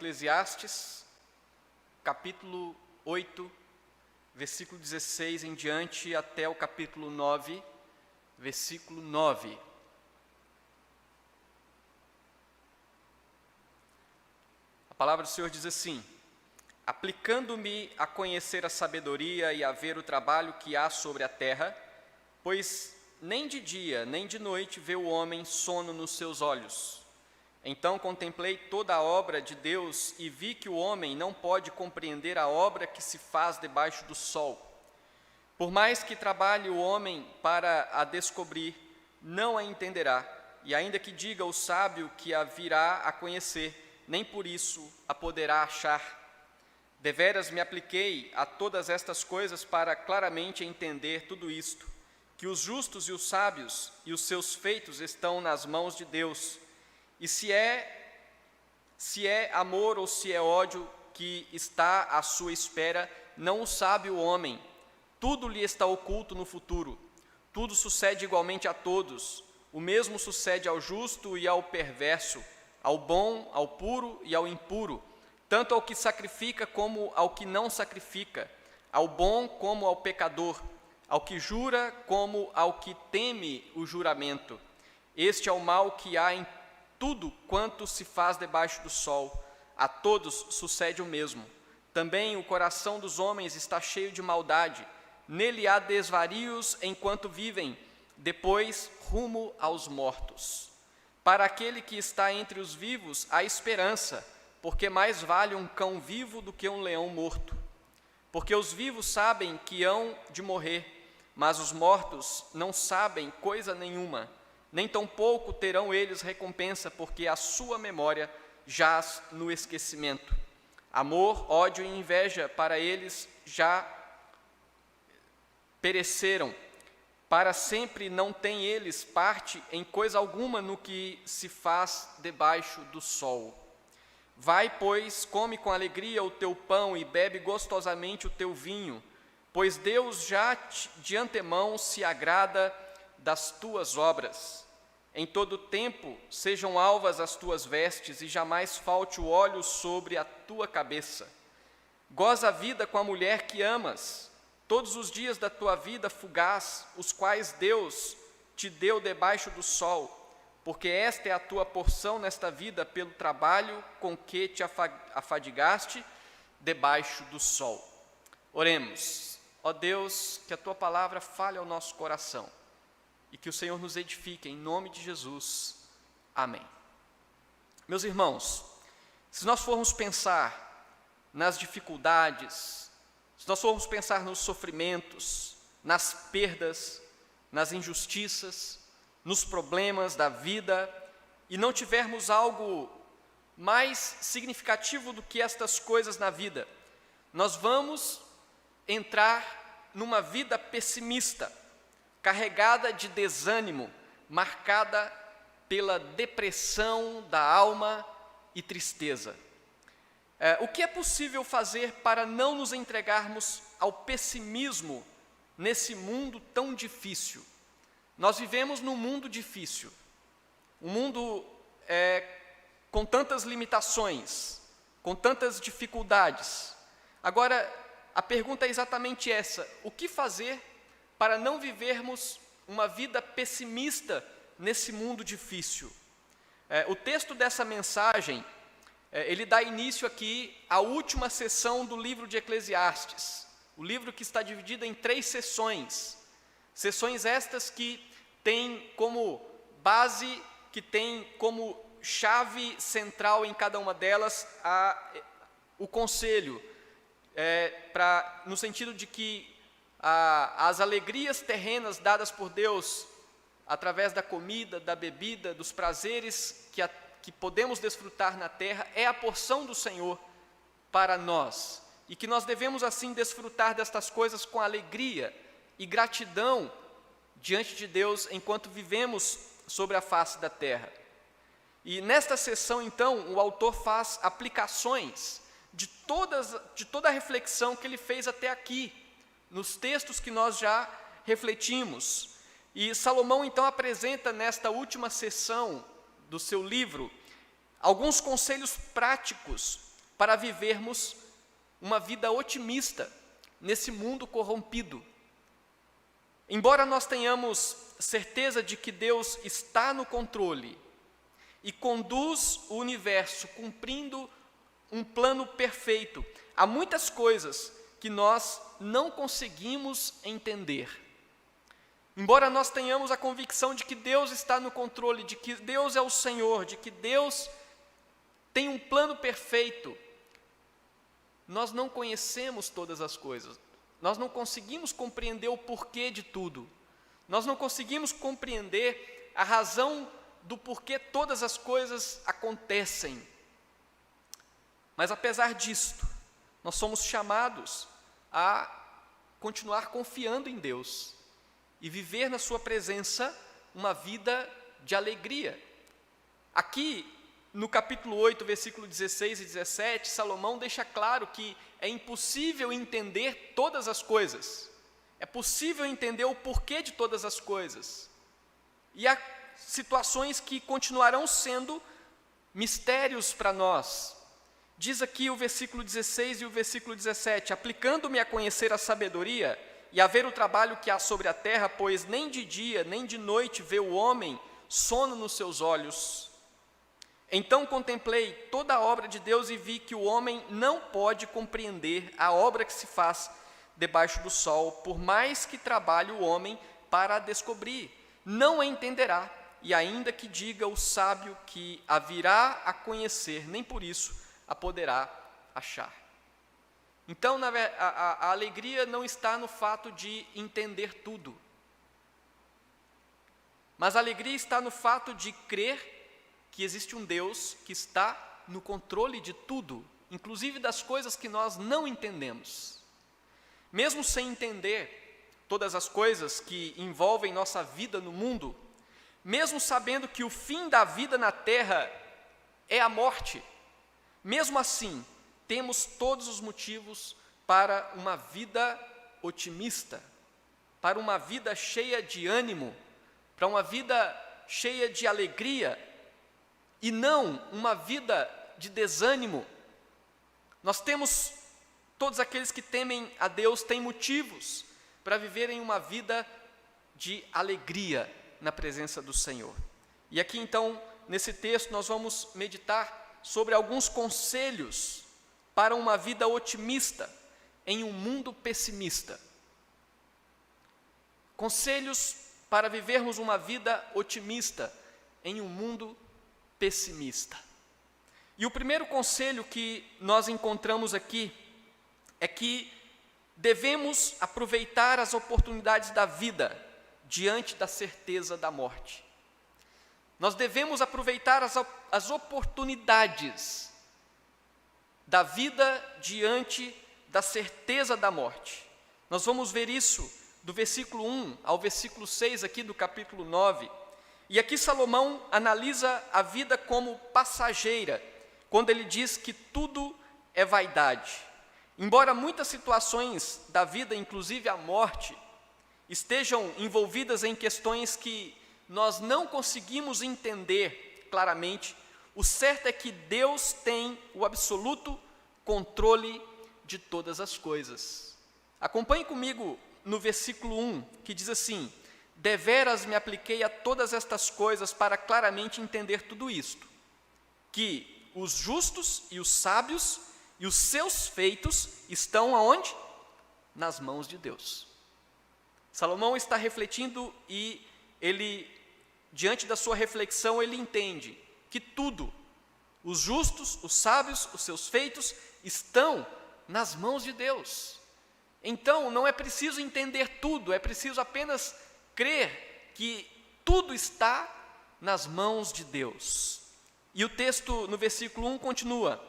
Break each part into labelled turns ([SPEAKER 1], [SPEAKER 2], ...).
[SPEAKER 1] Eclesiastes, capítulo 8, versículo 16 em diante, até o capítulo 9, versículo 9. A palavra do Senhor diz assim: aplicando-me a conhecer a sabedoria e a ver o trabalho que há sobre a terra, pois nem de dia nem de noite vê o homem sono nos seus olhos. Então contemplei toda a obra de Deus e vi que o homem não pode compreender a obra que se faz debaixo do sol. Por mais que trabalhe o homem para a descobrir, não a entenderá, e ainda que diga o sábio que a virá a conhecer, nem por isso a poderá achar. Deveras me apliquei a todas estas coisas para claramente entender tudo isto, que os justos e os sábios e os seus feitos estão nas mãos de Deus, e se é amor ou se é ódio que está à sua espera, não o sabe o homem. Tudo lhe está oculto no futuro. Tudo sucede igualmente a todos. O mesmo sucede ao justo e ao perverso, ao bom, ao puro e ao impuro, tanto ao que sacrifica como ao que não sacrifica, ao bom como ao pecador, ao que jura como ao que teme o juramento. Este é o mal que há em tudo quanto se faz debaixo do sol. A todos sucede o mesmo. Também o coração dos homens está cheio de maldade. Nele há desvarios enquanto vivem, depois rumo aos mortos. Para aquele que está entre os vivos há esperança, porque mais vale um cão vivo do que um leão morto. Porque os vivos sabem que hão de morrer, mas os mortos não sabem coisa nenhuma, nem tampouco terão eles recompensa, porque a sua memória jaz no esquecimento. Amor, ódio e inveja para eles já pereceram. Para sempre não têm eles parte em coisa alguma no que se faz debaixo do sol. Vai, pois, come com alegria o teu pão e bebe gostosamente o teu vinho, pois Deus já de antemão se agrada das tuas obras. Em todo tempo sejam alvas as tuas vestes e jamais falte o óleo sobre a tua cabeça. Goza a vida com a mulher que amas, todos os dias da tua vida fugaz, os quais Deus te deu debaixo do sol, porque esta é a tua porção nesta vida pelo trabalho com que te afadigaste debaixo do sol. Oremos. Ó Deus, que a tua palavra fale ao nosso coração e que o Senhor nos edifique em nome de Jesus. Amém. Meus irmãos, se nós formos pensar nas dificuldades, se nós formos pensar nos sofrimentos, nas perdas, nas injustiças, nos problemas da vida, e não tivermos algo mais significativo do que estas coisas na vida, nós vamos entrar numa vida pessimista, carregada de desânimo, marcada pela depressão da alma e tristeza. O que é possível fazer para não nos entregarmos ao pessimismo nesse mundo tão difícil? Nós vivemos num mundo difícil, um mundo com tantas limitações, com tantas dificuldades. Agora, a pergunta é exatamente essa: o que fazer para não vivermos uma vida pessimista nesse mundo difícil? O texto dessa mensagem, ele dá início aqui à última sessão do livro de Eclesiastes, o livro que está dividido em 3 sessões, sessões estas que têm como base, que têm como chave central em cada uma delas o conselho, no sentido de que as alegrias terrenas dadas por Deus através da comida, da bebida, dos prazeres que podemos desfrutar na terra, é a porção do Senhor para nós, e que nós devemos assim desfrutar destas coisas com alegria e gratidão diante de Deus enquanto vivemos sobre a face da terra. E nesta sessão, então, o autor faz aplicações de toda a reflexão que ele fez até aqui, nos textos que nós já refletimos. E Salomão, então, apresenta nesta última sessão do seu livro alguns conselhos práticos para vivermos uma vida otimista nesse mundo corrompido. Embora nós tenhamos certeza de que Deus está no controle e conduz o universo cumprindo um plano perfeito, há muitas coisas que nós não conseguimos entender. Embora nós tenhamos a convicção de que Deus está no controle, de que Deus é o Senhor, de que Deus tem um plano perfeito, nós não conhecemos todas as coisas. Nós não conseguimos compreender o porquê de tudo. Nós não conseguimos compreender a razão do porquê todas as coisas acontecem. Mas apesar disto, nós somos chamados a continuar confiando em Deus e viver na sua presença uma vida de alegria. Aqui, no capítulo 8, versículo 16 e 17, Salomão deixa claro que é impossível entender todas as coisas. É possível entender o porquê de todas as coisas. E há situações que continuarão sendo mistérios para nós. Diz aqui o versículo 16 e o versículo 17, aplicando-me a conhecer a sabedoria e a ver o trabalho que há sobre a terra, pois nem de dia nem de noite vê o homem sono nos seus olhos. Então contemplei toda a obra de Deus e vi que o homem não pode compreender a obra que se faz debaixo do sol, por mais que trabalhe o homem para a descobrir, não a entenderá, e ainda que diga o sábio que a virá a conhecer, nem por isso a poderá achar. Então, a alegria não está no fato de entender tudo, mas a alegria está no fato de crer que existe um Deus que está no controle de tudo, inclusive das coisas que nós não entendemos. Mesmo sem entender todas as coisas que envolvem nossa vida no mundo, mesmo sabendo que o fim da vida na terra é a morte, mesmo assim, temos todos os motivos para uma vida otimista, para uma vida cheia de ânimo, para uma vida cheia de alegria, e não uma vida de desânimo. Nós temos, todos aqueles que temem a Deus têm motivos para viverem uma vida de alegria na presença do Senhor. E aqui então, nesse texto, nós vamos meditar sobre alguns conselhos para uma vida otimista em um mundo pessimista. Conselhos para vivermos uma vida otimista em um mundo pessimista. E o primeiro conselho que nós encontramos aqui é que devemos aproveitar as oportunidades da vida diante da certeza da morte. Nós devemos aproveitar as oportunidades da vida diante da certeza da morte. Nós vamos ver isso do versículo 1 ao versículo 6 aqui do capítulo 9. E aqui Salomão analisa a vida como passageira, quando ele diz que tudo é vaidade. Embora muitas situações da vida, inclusive a morte, estejam envolvidas em questões que nós não conseguimos entender claramente, o certo é que Deus tem o absoluto controle de todas as coisas. Acompanhe comigo no versículo 1, que diz assim: deveras me apliquei a todas estas coisas para claramente entender tudo isto, que os justos e os sábios e os seus feitos estão aonde? Nas mãos de Deus. Salomão está refletindo e ele, diante da sua reflexão, ele entende que tudo, os justos, os sábios, os seus feitos, estão nas mãos de Deus. Então, não é preciso entender tudo, é preciso apenas crer que tudo está nas mãos de Deus. E o texto no versículo 1 continua: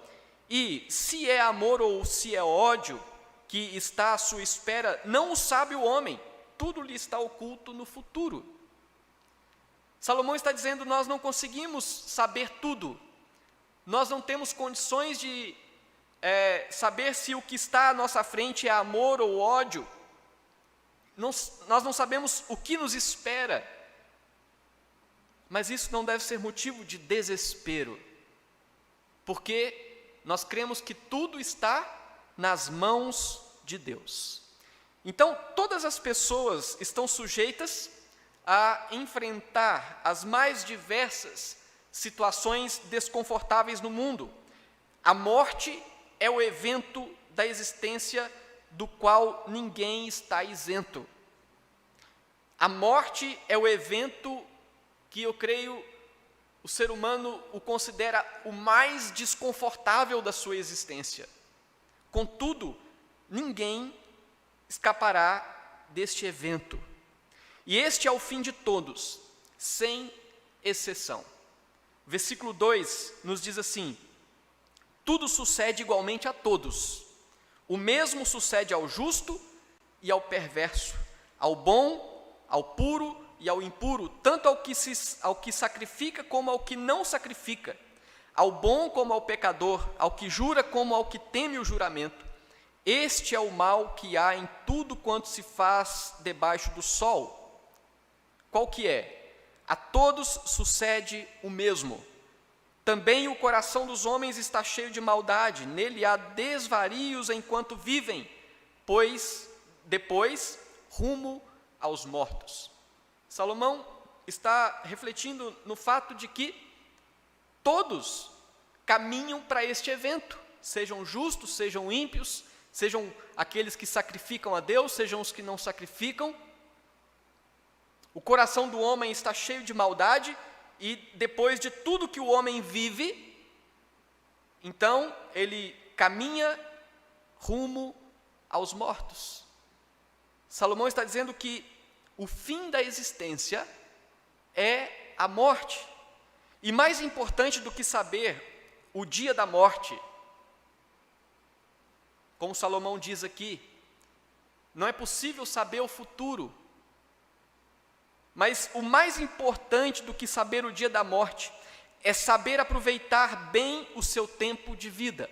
[SPEAKER 1] e se é amor ou se é ódio que está à sua espera, não o sabe o homem, tudo lhe está oculto no futuro. Salomão está dizendo: nós não conseguimos saber tudo, nós não temos condições de saber se o que está à nossa frente é amor ou ódio. Nós não sabemos o que nos espera, mas isso não deve ser motivo de desespero, porque nós cremos que tudo está nas mãos de Deus. Então, todas as pessoas estão sujeitas a enfrentar as mais diversas situações desconfortáveis no mundo. A morte é o evento da existência do qual ninguém está isento. A morte é o evento que eu creio o ser humano o considera o mais desconfortável da sua existência. Contudo, ninguém escapará deste evento. E este é o fim de todos, sem exceção. Versículo 2 nos diz assim: tudo sucede igualmente a todos. O mesmo sucede ao justo e ao perverso, ao bom, ao puro e ao impuro, tanto ao que sacrifica como ao que não sacrifica, ao bom como ao pecador, ao que jura como ao que teme o juramento. Este é o mal que há em tudo quanto se faz debaixo do sol. Qual que é? A todos sucede o mesmo. Também o coração dos homens está cheio de maldade, nele há desvarios enquanto vivem, pois depois rumo aos mortos. Salomão está refletindo no fato de que todos caminham para este evento, sejam justos, sejam ímpios, sejam aqueles que sacrificam a Deus, sejam os que não sacrificam. O coração do homem está cheio de maldade e depois de tudo que o homem vive, então ele caminha rumo aos mortos. Salomão está dizendo que o fim da existência é a morte. E mais importante do que saber o dia da morte, como Salomão diz aqui, não é possível saber o futuro. Mas o mais importante do que saber o dia da morte é saber aproveitar bem o seu tempo de vida.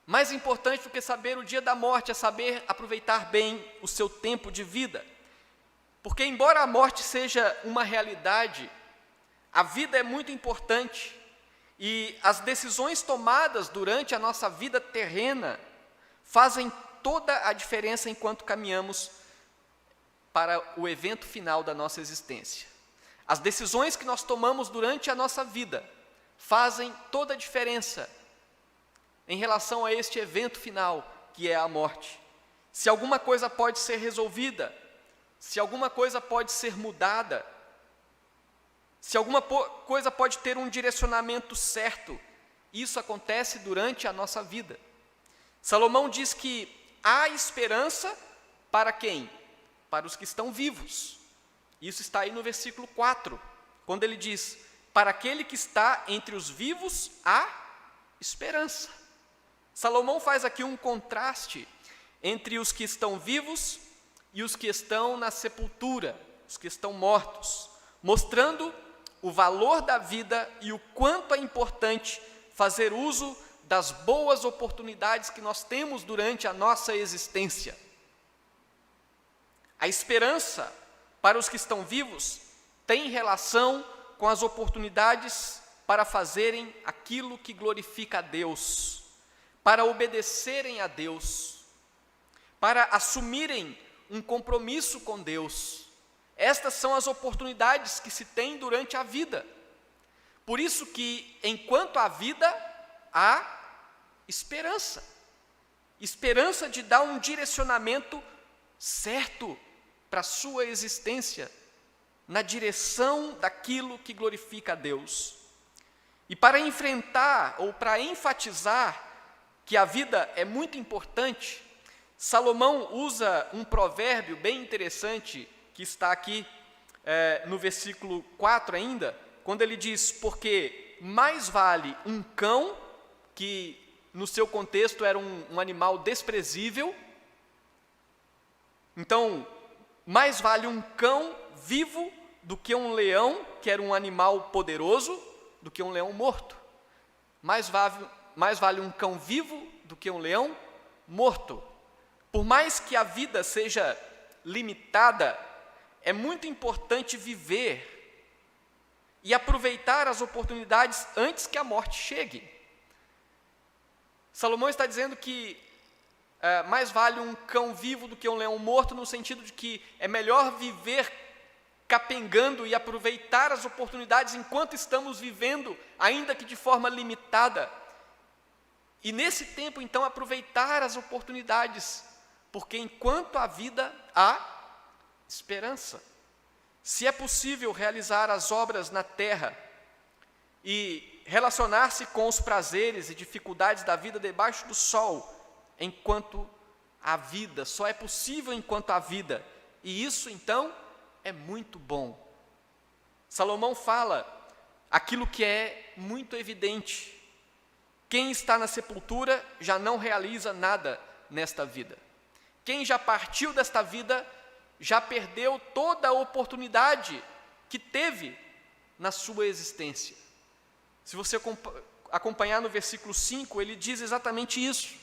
[SPEAKER 1] Mais importante do que saber o dia da morte é saber aproveitar bem o seu tempo de vida. Porque embora a morte seja uma realidade, a vida é muito importante e as decisões tomadas durante a nossa vida terrena fazem toda a diferença enquanto caminhamos para o evento final da nossa existência. As decisões que nós tomamos durante a nossa vida fazem toda a diferença em relação a este evento final, que é a morte. Se alguma coisa pode ser resolvida, se alguma coisa pode ser mudada, se alguma coisa pode ter um direcionamento certo, isso acontece durante a nossa vida. Salomão diz que há esperança para quem? Para os que estão vivos. Isso está aí no versículo 4, quando ele diz: para aquele que está entre os vivos, há esperança. Salomão faz aqui um contraste entre os que estão vivos e os que estão na sepultura, os que estão mortos, mostrando o valor da vida e o quanto é importante fazer uso das boas oportunidades que nós temos durante a nossa existência. A esperança para os que estão vivos tem relação com as oportunidades para fazerem aquilo que glorifica a Deus, para obedecerem a Deus, para assumirem um compromisso com Deus. Estas são as oportunidades que se tem durante a vida. Por isso que, enquanto há vida, há esperança. Esperança de dar um direcionamento certo para a sua existência, na direção daquilo que glorifica a Deus. E para enfrentar, ou para enfatizar que a vida é muito importante, Salomão usa um provérbio bem interessante, que está aqui no versículo 4 ainda, quando ele diz: porque mais vale um cão, que no seu contexto era um animal desprezível, então, mais vale um cão vivo do que um leão, que era um animal poderoso, do que um leão morto. Mais vale um cão vivo do que um leão morto. Por mais que a vida seja limitada, é muito importante viver e aproveitar as oportunidades antes que a morte chegue. Salomão está dizendo que mais vale um cão vivo do que um leão morto, no sentido de que é melhor viver capengando e aproveitar as oportunidades enquanto estamos vivendo, ainda que de forma limitada. E nesse tempo, então, aproveitar as oportunidades, porque enquanto há vida, há esperança. Se é possível realizar as obras na terra e relacionar-se com os prazeres e dificuldades da vida debaixo do sol, enquanto há vida, só é possível enquanto há vida, e isso então é muito bom. Salomão fala aquilo que é muito evidente: quem está na sepultura já não realiza nada nesta vida. Quem já partiu desta vida já perdeu toda a oportunidade que teve na sua existência. Se você acompanhar no versículo 5, ele diz exatamente isso.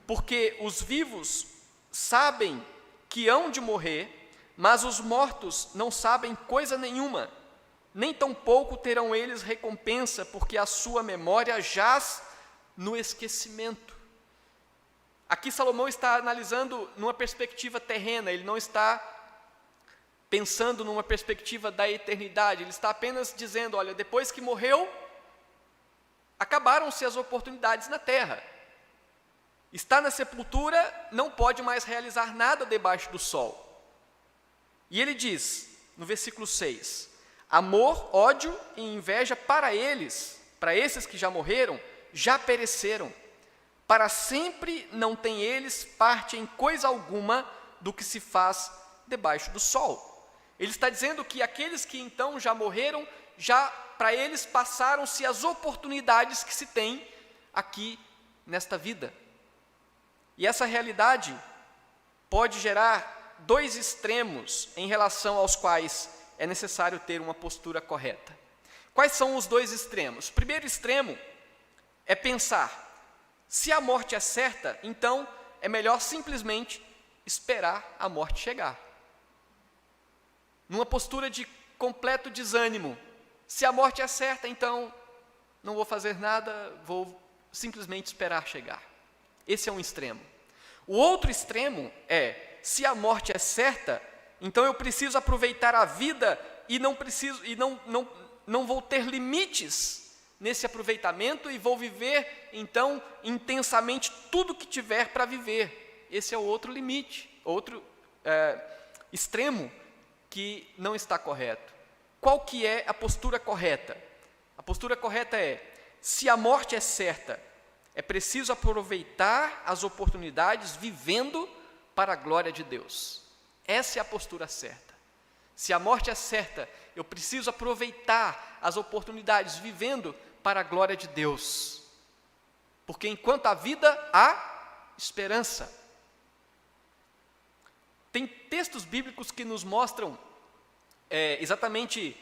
[SPEAKER 1] Porque os vivos sabem que hão de morrer, mas os mortos não sabem coisa nenhuma, nem tampouco terão eles recompensa, porque a sua memória jaz no esquecimento. Aqui Salomão está analisando numa perspectiva terrena, ele não está pensando numa perspectiva da eternidade, ele está apenas dizendo, olha, depois que morreu, acabaram-se as oportunidades na terra. Está na sepultura, não pode mais realizar nada debaixo do sol. E ele diz, no versículo 6, amor, ódio e inveja para eles, para esses que já morreram, já pereceram. Para sempre não têm eles parte em coisa alguma do que se faz debaixo do sol. Ele está dizendo que aqueles que então já morreram, já para eles passaram-se as oportunidades que se tem aqui nesta vida. E essa realidade pode gerar dois extremos em relação aos quais é necessário ter uma postura correta. Quais são os dois extremos? O primeiro extremo é pensar, se a morte é certa, então é melhor simplesmente esperar a morte chegar. Numa postura de completo desânimo, se a morte é certa, então não vou fazer nada, vou simplesmente esperar chegar. Esse é um extremo. O outro extremo é, se a morte é certa, então eu preciso aproveitar a vida e não vou ter limites nesse aproveitamento e vou viver, então, intensamente tudo que tiver para viver. Esse é o outro limite, outro extremo que não está correto. Qual que é a postura correta? A postura correta é, se a morte é certa, é preciso aproveitar as oportunidades vivendo para a glória de Deus. Essa é a postura certa. Se a morte é certa, eu preciso aproveitar as oportunidades vivendo para a glória de Deus. Porque enquanto há vida, há esperança. Tem textos bíblicos que nos mostram exatamente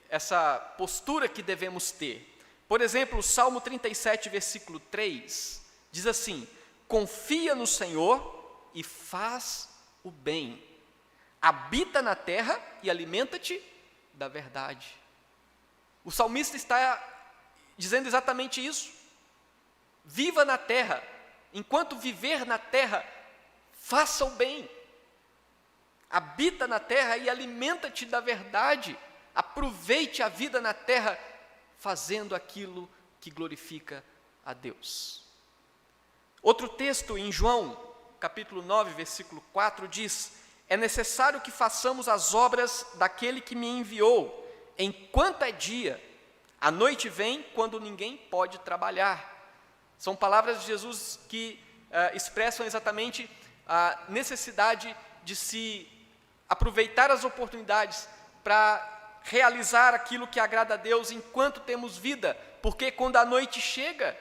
[SPEAKER 1] essa postura que devemos ter. Por exemplo, o Salmo 37, versículo 3, diz assim, confia no Senhor e faz o bem. Habita na terra e alimenta-te da verdade. O salmista está dizendo exatamente isso. Viva na terra. Enquanto viver na terra, faça o bem. Habita na terra e alimenta-te da verdade. Aproveite a vida na terra, fazendo aquilo que glorifica a Deus. Outro texto em João, capítulo 9, versículo 4, diz, é necessário que façamos as obras daquele que me enviou, enquanto é dia. A noite vem quando ninguém pode trabalhar. São palavras de Jesus que expressam exatamente a necessidade de se aproveitar as oportunidades para realizar aquilo que agrada a Deus enquanto temos vida, porque quando a noite chega,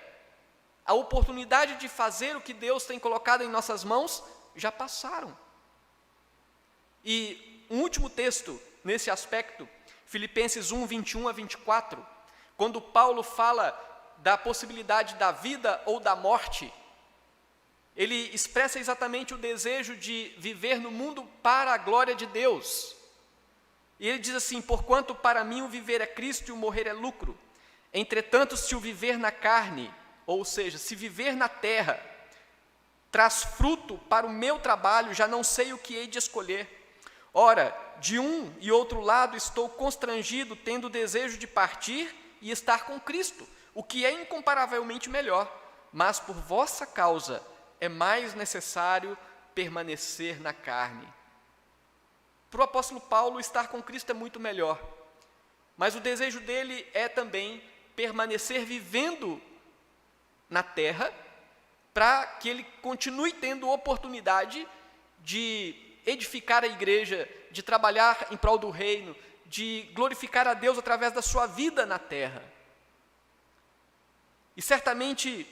[SPEAKER 1] a oportunidade de fazer o que Deus tem colocado em nossas mãos já passaram. E um último texto nesse aspecto, Filipenses 1, 21 a 24, quando Paulo fala da possibilidade da vida ou da morte, ele expressa exatamente o desejo de viver no mundo para a glória de Deus. E ele diz assim: porquanto para mim o viver é Cristo e o morrer é lucro. Entretanto, se o viver na carne, ou seja, se viver na terra, traz fruto para o meu trabalho, já não sei o que hei de escolher. Ora, de um e outro lado estou constrangido, tendo o desejo de partir e estar com Cristo, o que é incomparavelmente melhor. Mas por vossa causa é mais necessário permanecer na carne. Para o apóstolo Paulo, estar com Cristo é muito melhor. Mas o desejo dele é também permanecer vivendo na terra, para que ele continue tendo oportunidade de edificar a igreja, de trabalhar em prol do reino, de glorificar a Deus através da sua vida na terra. E certamente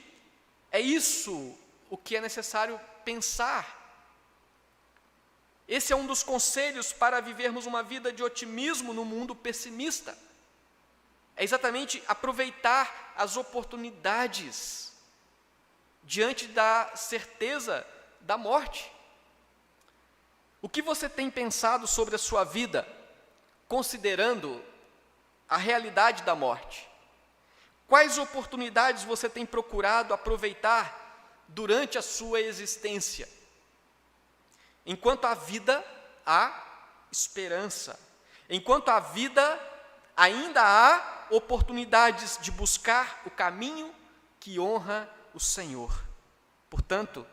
[SPEAKER 1] é isso o que é necessário pensar. Esse é um dos conselhos para vivermos uma vida de otimismo no mundo pessimista. É exatamente aproveitar as oportunidades diante da certeza da morte. O que você tem pensado sobre a sua vida, considerando a realidade da morte? Quais oportunidades você tem procurado aproveitar durante a sua existência? Enquanto há vida, há esperança. Enquanto há vida, ainda há oportunidades de buscar o caminho que honra o Senhor. Portanto,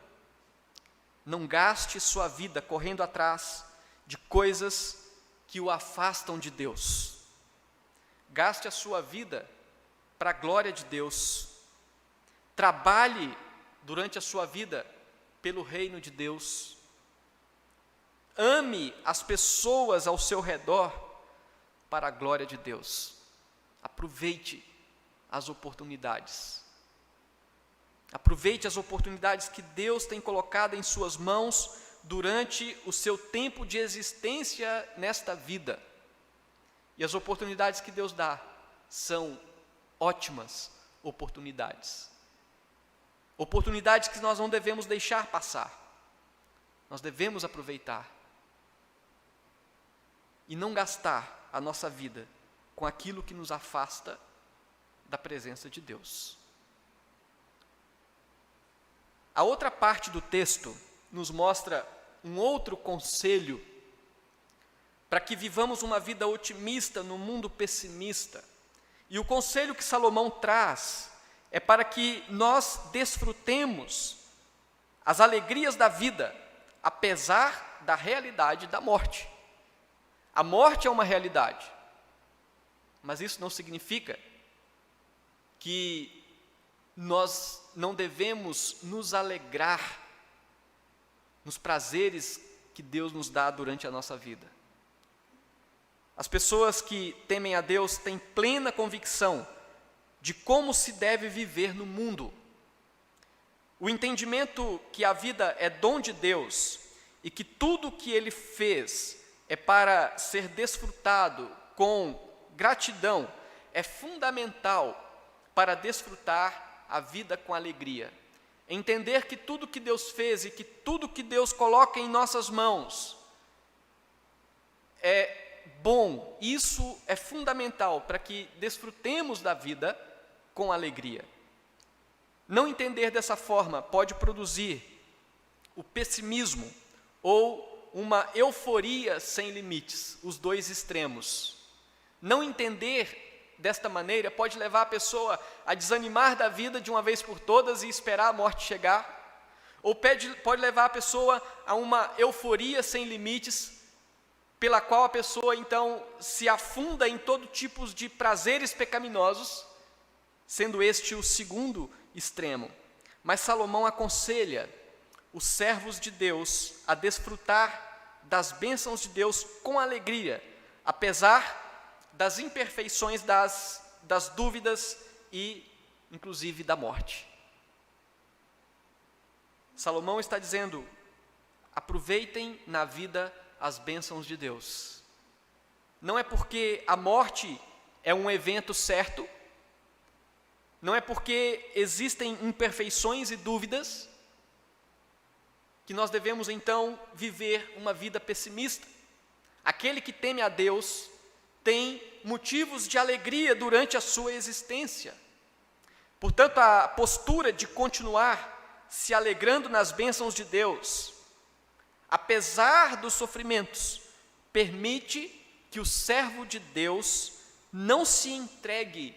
[SPEAKER 1] não gaste sua vida correndo atrás de coisas que o afastam de Deus. Gaste a sua vida para a glória de Deus. Trabalhe durante a sua vida pelo reino de Deus. Ame as pessoas ao seu redor para a glória de Deus. Aproveite as oportunidades. Aproveite as oportunidades que Deus tem colocado em suas mãos durante o seu tempo de existência nesta vida. E as oportunidades que Deus dá são ótimas oportunidades. Oportunidades que nós não devemos deixar passar. Nós devemos aproveitar. E não gastar a nossa vida com aquilo que nos afasta da presença de Deus. A outra parte do texto nos mostra um outro conselho para que vivamos uma vida otimista no mundo pessimista. E o conselho que Salomão traz é para que nós desfrutemos as alegrias da vida, apesar da realidade da morte. A morte é uma realidade, mas isso não significa que nós não devemos nos alegrar nos prazeres que Deus nos dá durante a nossa vida. As pessoas que temem a Deus têm plena convicção de como se deve viver no mundo. O entendimento que a vida é dom de Deus e que tudo o que Ele fez é para ser desfrutado com gratidão é fundamental para desfrutar a vida com alegria. Entender que tudo que Deus fez e que tudo que Deus coloca em nossas mãos é bom, isso é fundamental para que desfrutemos da vida com alegria. Não entender dessa forma pode produzir o pessimismo ou uma euforia sem limites, os dois extremos. Não entender desta maneira pode levar a pessoa a desanimar da vida de uma vez por todas e esperar a morte chegar, ou pode levar a pessoa a uma euforia sem limites, pela qual a pessoa então se afunda em todo tipo de prazeres pecaminosos, sendo este o segundo extremo. Mas Salomão aconselha os servos de Deus a desfrutar das bênçãos de Deus com alegria, apesar das imperfeições, das dúvidas e, inclusive, da morte. Salomão está dizendo: aproveitem na vida as bênçãos de Deus. Não é porque a morte é um evento certo, não é porque existem imperfeições e dúvidas, que nós devemos então viver uma vida pessimista. Aquele que teme a Deus tem motivos de alegria durante a sua existência. Portanto, a postura de continuar se alegrando nas bênçãos de Deus, apesar dos sofrimentos, permite que o servo de Deus não se entregue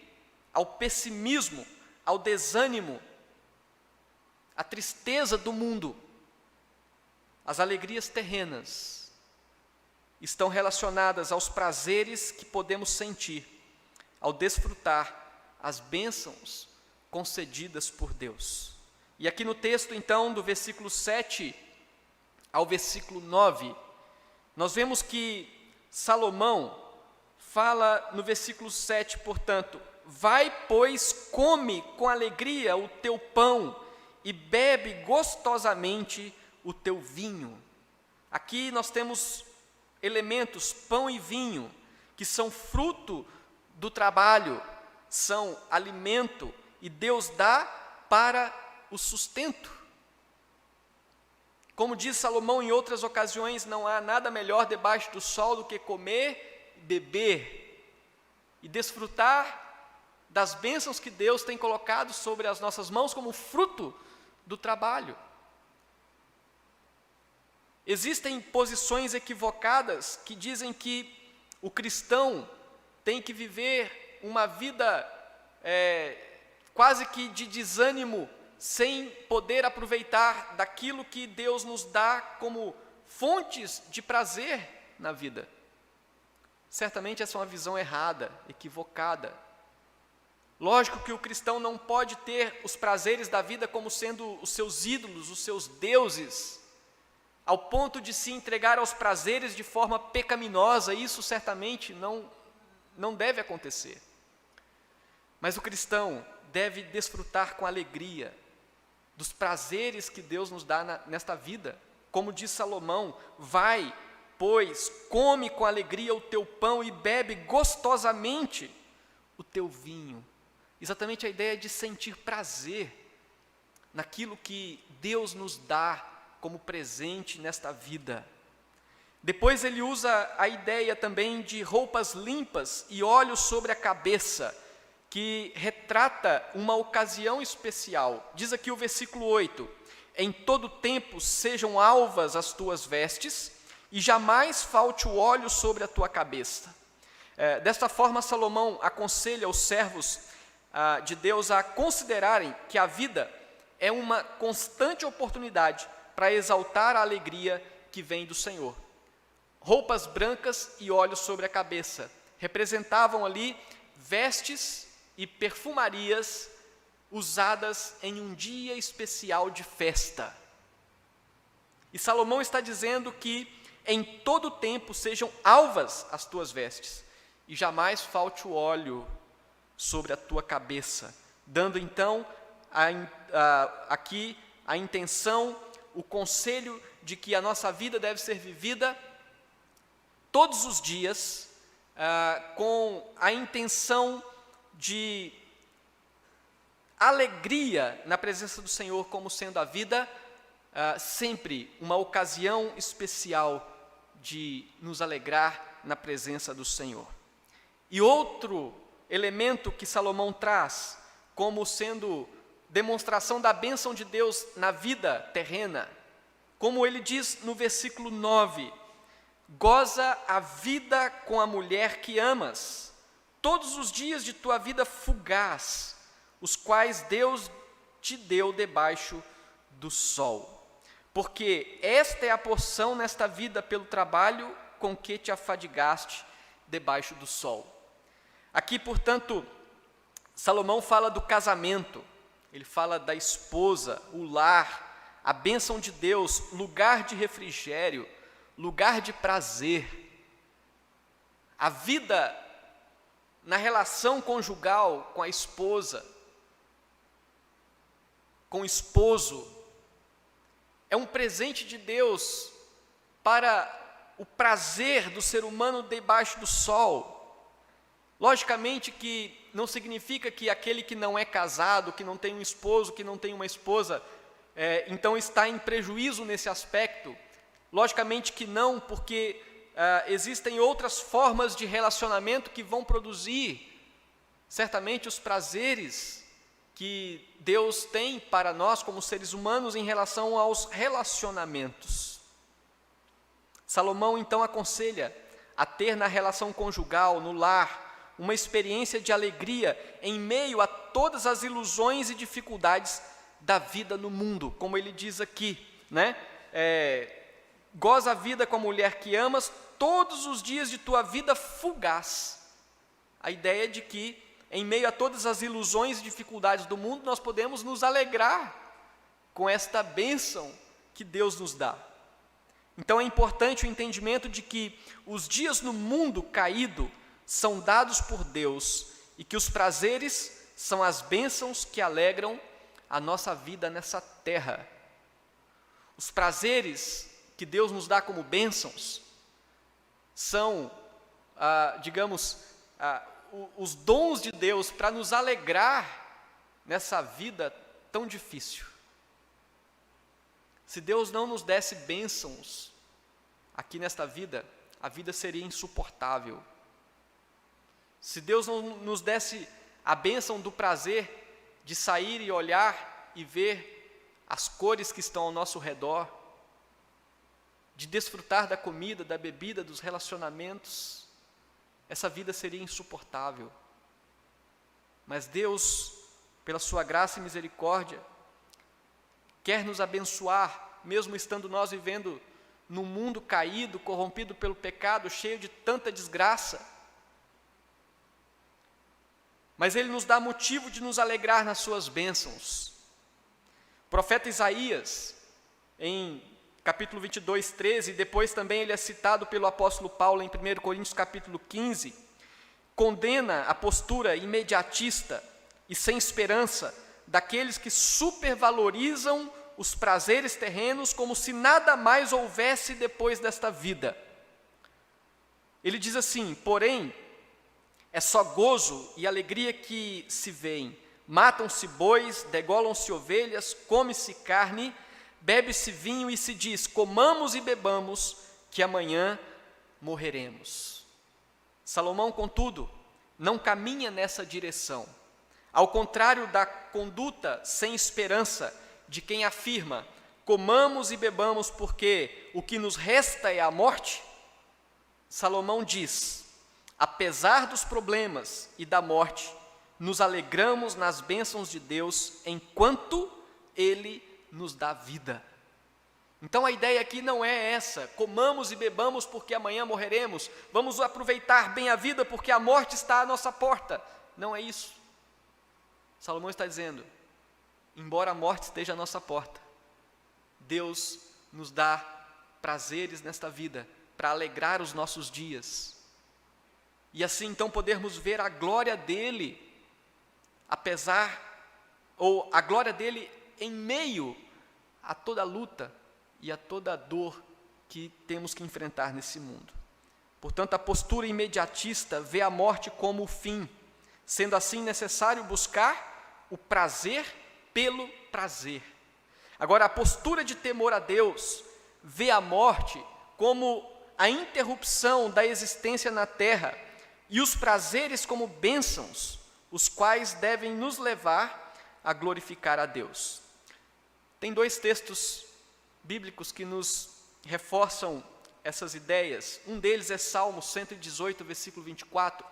[SPEAKER 1] ao pessimismo, ao desânimo, à tristeza do mundo. As alegrias terrenas estão relacionadas aos prazeres que podemos sentir ao desfrutar as bênçãos concedidas por Deus. E aqui no texto, então, do versículo 7 ao versículo 9, nós vemos que Salomão fala no versículo 7, portanto, vai, pois, come com alegria o teu pão e bebe gostosamente o teu vinho. Aqui nós temos elementos, pão e vinho, que são fruto do trabalho, são alimento, e Deus dá para o sustento. Como diz Salomão em outras ocasiões, não há nada melhor debaixo do sol do que comer, beber e desfrutar das bênçãos que Deus tem colocado sobre as nossas mãos como fruto do trabalho. Existem posições equivocadas que dizem que o cristão tem que viver uma vida quase que de desânimo, sem poder aproveitar daquilo que Deus nos dá como fontes de prazer na vida. Certamente essa é uma visão errada, equivocada. Lógico que o cristão não pode ter os prazeres da vida como sendo os seus ídolos, os seus deuses, ao ponto de se entregar aos prazeres de forma pecaminosa. Isso certamente não deve acontecer. Mas o cristão deve desfrutar com alegria dos prazeres que Deus nos dá nesta vida. Como diz Salomão, vai, pois, come com alegria o teu pão e bebe gostosamente o teu vinho. Exatamente a ideia de sentir prazer naquilo que Deus nos dá como presente nesta vida. Depois ele usa a ideia também de roupas limpas e óleo sobre a cabeça, que retrata uma ocasião especial. Diz aqui o versículo 8, em todo tempo sejam alvas as tuas vestes, e jamais falte o óleo sobre a tua cabeça. Desta forma, Salomão aconselha os servos de Deus a considerarem que a vida é uma constante oportunidade para exaltar a alegria que vem do Senhor. Roupas brancas e óleo sobre a cabeça representavam ali vestes e perfumarias usadas em um dia especial de festa. E Salomão está dizendo que em todo tempo sejam alvas as tuas vestes, e jamais falte o óleo sobre a tua cabeça, dando então aqui a intenção, o conselho de que a nossa vida deve ser vivida todos os dias, com a intenção de alegria na presença do Senhor, como sendo a vida sempre uma ocasião especial de nos alegrar na presença do Senhor. E outro elemento que Salomão traz como sendo demonstração da bênção de Deus na vida terrena, como ele diz no versículo 9, goza a vida com a mulher que amas, todos os dias de tua vida fugaz, os quais Deus te deu debaixo do sol. Porque esta é a porção nesta vida pelo trabalho com que te afadigaste debaixo do sol. Aqui, portanto, Salomão fala do casamento, ele fala da esposa, o lar, a bênção de Deus, lugar de refrigério, lugar de prazer. A vida na relação conjugal com a esposa, com o esposo, é um presente de Deus para o prazer do ser humano debaixo do sol. Logicamente que não significa que aquele que não é casado, que não tem um esposo, que não tem uma esposa, então está em prejuízo nesse aspecto. Logicamente que não, porque existem outras formas de relacionamento que vão produzir certamente os prazeres que Deus tem para nós como seres humanos em relação aos relacionamentos. Salomão então aconselha a ter na relação conjugal, no lar, uma experiência de alegria em meio a todas as ilusões e dificuldades da vida no mundo, como ele diz aqui, né? Goza a vida com a mulher que amas todos os dias de tua vida fugaz. A ideia de que, em meio a todas as ilusões e dificuldades do mundo, nós podemos nos alegrar com esta bênção que Deus nos dá. Então é importante o entendimento de que os dias no mundo caído são dados por Deus e que os prazeres são as bênçãos que alegram a nossa vida nessa terra. Os prazeres que Deus nos dá como bênçãos são, os dons de Deus para nos alegrar nessa vida tão difícil. Se Deus não nos desse bênçãos aqui nesta vida, a vida seria insuportável. Se Deus não nos desse a bênção do prazer de sair e olhar e ver as cores que estão ao nosso redor, de desfrutar da comida, da bebida, dos relacionamentos, essa vida seria insuportável. Mas Deus, pela sua graça e misericórdia, quer nos abençoar, mesmo estando nós vivendo num mundo caído, corrompido pelo pecado, cheio de tanta desgraça. Mas Ele nos dá motivo de nos alegrar nas suas bênçãos. O profeta Isaías, em capítulo 22, 13, depois também ele é citado pelo apóstolo Paulo em 1 Coríntios capítulo 15, condena a postura imediatista e sem esperança daqueles que supervalorizam os prazeres terrenos como se nada mais houvesse depois desta vida. Ele diz assim: porém, é só gozo e alegria que se veem. Matam-se bois, degolam-se ovelhas, come-se carne, bebe-se vinho e se diz: comamos e bebamos, que amanhã morreremos. Salomão, contudo, não caminha nessa direção. Ao contrário da conduta sem esperança de quem afirma: comamos e bebamos porque o que nos resta é a morte, Salomão diz: apesar dos problemas e da morte, nos alegramos nas bênçãos de Deus enquanto Ele nos dá vida. Então a ideia aqui não é essa: comamos e bebamos porque amanhã morreremos, vamos aproveitar bem a vida porque a morte está à nossa porta. Não é isso. Salomão está dizendo: embora a morte esteja à nossa porta, Deus nos dá prazeres nesta vida para alegrar os nossos dias. E assim então podermos ver a glória dele, a glória dele em meio a toda a luta e a toda a dor que temos que enfrentar nesse mundo. Portanto, a postura imediatista vê a morte como o fim, sendo assim necessário buscar o prazer pelo prazer. Agora, a postura de temor a Deus vê a morte como a interrupção da existência na terra e os prazeres como bênçãos, os quais devem nos levar a glorificar a Deus. Tem dois textos bíblicos que nos reforçam essas ideias. Um deles é Salmo 118, versículo 24,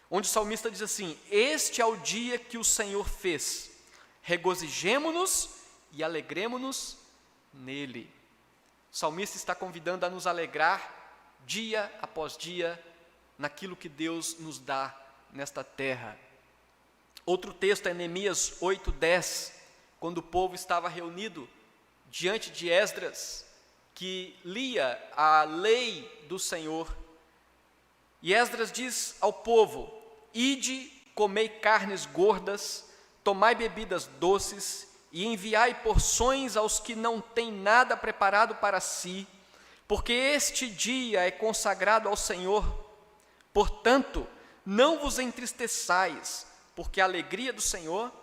[SPEAKER 1] onde o salmista diz assim: este é o dia que o Senhor fez, regozijemo-nos e alegremo-nos nele. O salmista está convidando a nos alegrar dia após dia naquilo que Deus nos dá nesta terra. Outro texto é Neemias 8:10, quando o povo estava reunido diante de Esdras, que lia a lei do Senhor. E Esdras diz ao povo: ide, comei carnes gordas, tomai bebidas doces e enviai porções aos que não têm nada preparado para si, porque este dia é consagrado ao Senhor. Portanto, não vos entristeçais, porque a alegria do Senhor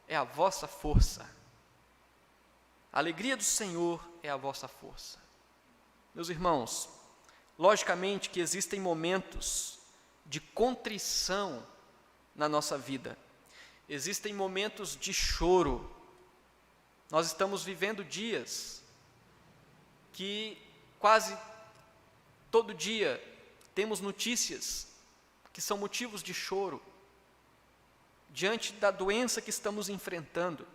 [SPEAKER 1] é a vossa força. A alegria do Senhor é a vossa força. Meus irmãos, logicamente que existem momentos de contrição na nossa vida. Existem momentos de choro. Nós estamos vivendo dias que quase todo dia temos notícias que são motivos de choro diante da doença que estamos enfrentando.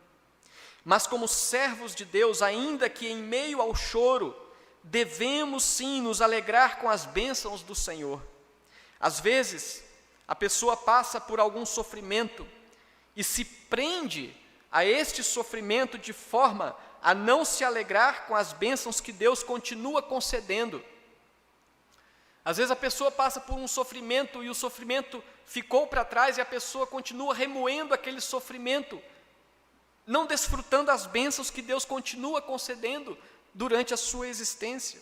[SPEAKER 1] Mas como servos de Deus, ainda que em meio ao choro, devemos sim nos alegrar com as bênçãos do Senhor. Às vezes, a pessoa passa por algum sofrimento e se prende a este sofrimento de forma a não se alegrar com as bênçãos que Deus continua concedendo. Às vezes a pessoa passa por um sofrimento e o sofrimento ficou para trás e a pessoa continua remoendo aquele sofrimento, não desfrutando as bênçãos que Deus continua concedendo durante a sua existência.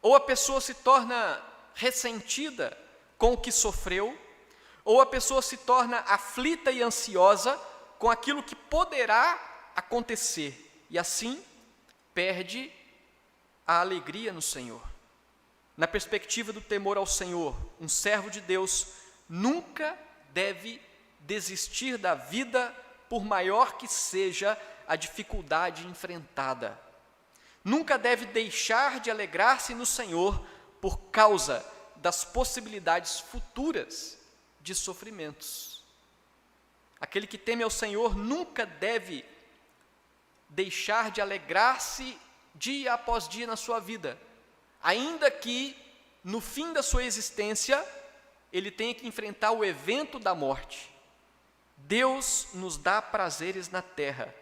[SPEAKER 1] Ou a pessoa se torna ressentida com o que sofreu, ou a pessoa se torna aflita e ansiosa com aquilo que poderá acontecer, e assim perde a alegria no Senhor. Na perspectiva do temor ao Senhor, um servo de Deus nunca deve desistir da vida, por maior que seja a dificuldade enfrentada. Nunca deve deixar de alegrar-se no Senhor por causa das possibilidades futuras de sofrimentos. Aquele que teme ao Senhor nunca deve deixar de alegrar-se dia após dia na sua vida, ainda que no fim da sua existência ele tenha que enfrentar o evento da morte. Deus nos dá prazeres na terra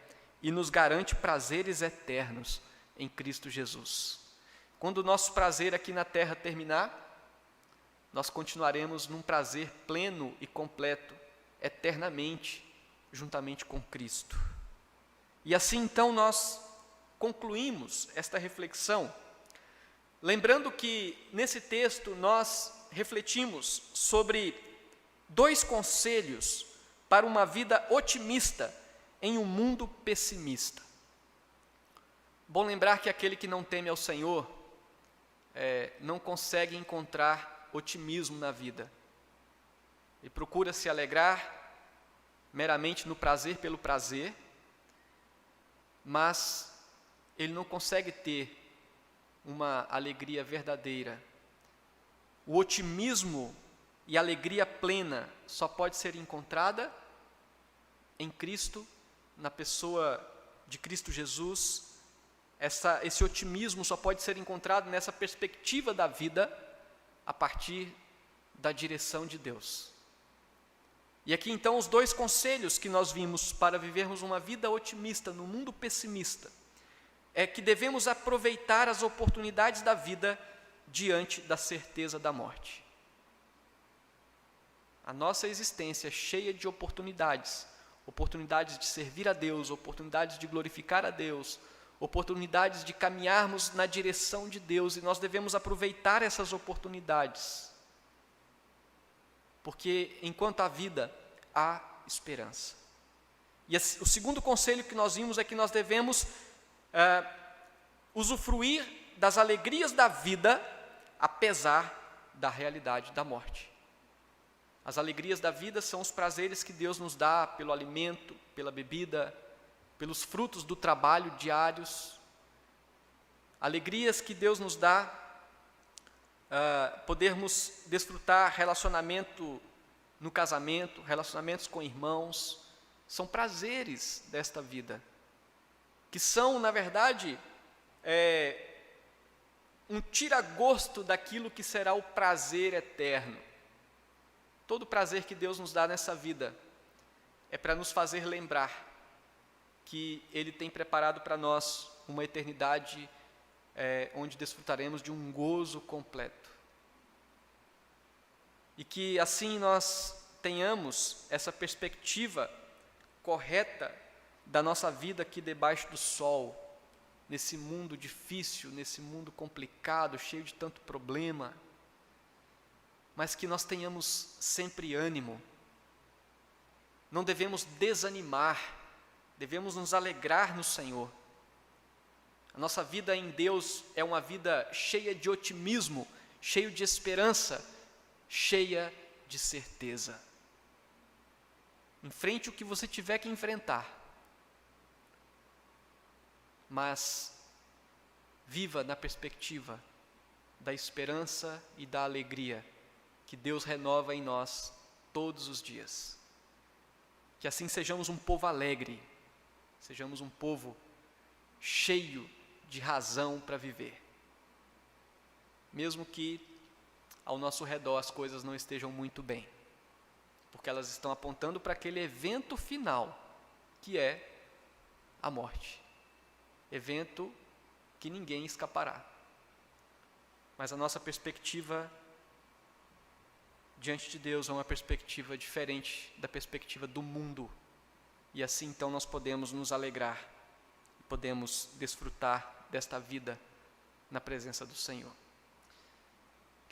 [SPEAKER 1] e nos garante prazeres eternos em Cristo Jesus. Quando o nosso prazer aqui na terra terminar, nós continuaremos num prazer pleno e completo, eternamente, juntamente com Cristo. E assim então nós concluímos esta reflexão, lembrando que nesse texto nós refletimos sobre 2 conselhos para uma vida otimista em um mundo pessimista. Bom lembrar que aquele que não teme ao Senhor não consegue encontrar otimismo na vida. Ele procura se alegrar meramente no prazer pelo prazer, mas ele não consegue ter uma alegria verdadeira. O otimismo e a alegria plena só pode ser encontrada em Cristo, na pessoa de Cristo Jesus. Esse otimismo só pode ser encontrado nessa perspectiva da vida a partir da direção de Deus. E aqui então os 2 conselhos que nós vimos para vivermos uma vida otimista no mundo pessimista é que devemos aproveitar as oportunidades da vida diante da certeza da morte. A nossa existência é cheia de oportunidades, oportunidades de servir a Deus, oportunidades de glorificar a Deus, oportunidades de caminharmos na direção de Deus, e nós devemos aproveitar essas oportunidades, porque enquanto há vida, há esperança. E o segundo conselho que nós vimos é que nós devemos usufruir das alegrias da vida, apesar da realidade da morte. As alegrias da vida são os prazeres que Deus nos dá pelo alimento, pela bebida, pelos frutos do trabalho diários. Alegrias que Deus nos dá, podermos desfrutar relacionamento no casamento, relacionamentos com irmãos, são prazeres desta vida, que são, na verdade, um tira-gosto daquilo que será o prazer eterno. Todo prazer que Deus nos dá nessa vida é para nos fazer lembrar que Ele tem preparado para nós uma eternidade onde desfrutaremos de um gozo completo. E que assim nós tenhamos essa perspectiva correta da nossa vida aqui debaixo do sol, nesse mundo difícil, nesse mundo complicado, cheio de tanto problema, mas que nós tenhamos sempre ânimo. Não devemos desanimar, devemos nos alegrar no Senhor. A nossa vida em Deus é uma vida cheia de otimismo, cheio de esperança, cheia de certeza. Enfrente o que você tiver que enfrentar, mas viva na perspectiva da esperança e da alegria que Deus renova em nós todos os dias. Que assim sejamos um povo alegre, sejamos um povo cheio de razão para viver. Mesmo que ao nosso redor as coisas não estejam muito bem, porque elas estão apontando para aquele evento final, que é a morte. Evento que ninguém escapará. Mas a nossa perspectiva diante de Deus é uma perspectiva diferente da perspectiva do mundo. E assim então nós podemos nos alegrar, podemos desfrutar desta vida na presença do Senhor.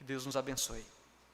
[SPEAKER 1] Que Deus nos abençoe.